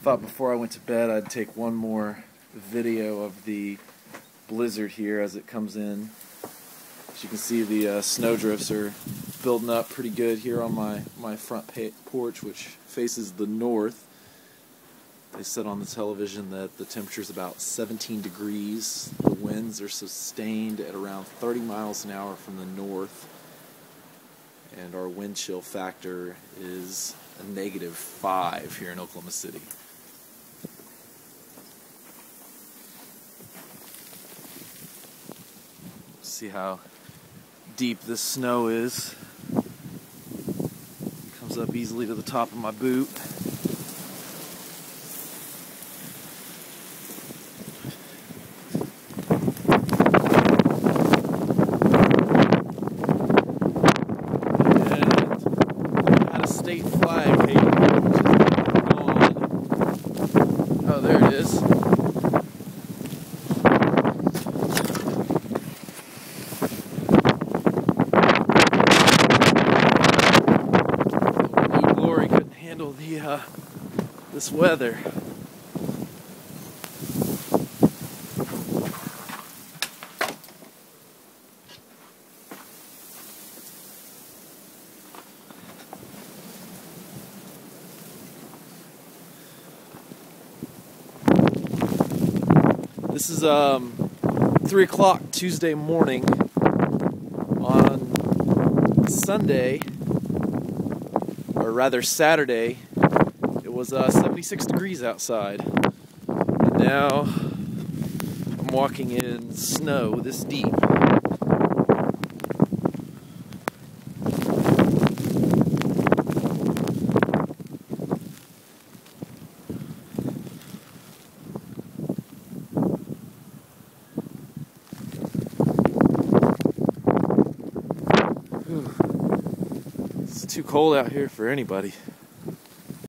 Thought before I went to bed I'd take one more video of the blizzard here as it comes in. As you can see, the snowdrifts are building up pretty good here on my front porch, which faces the north. They said on the television that the temperature is about 17 degrees. The winds are sustained at around 30 miles an hour from the north, and our wind chill factor is a -5 here in Oklahoma City. See how deep this snow is. Comes up easily to the top of my boot. And got a state flag here, which is gone. Oh, there it is. Handle this weather. This is 3 o'clock Tuesday morning. On Sunday, or rather Saturday, it was 76 degrees outside, and now I'm walking in snow this deep. It's too cold out here for anybody.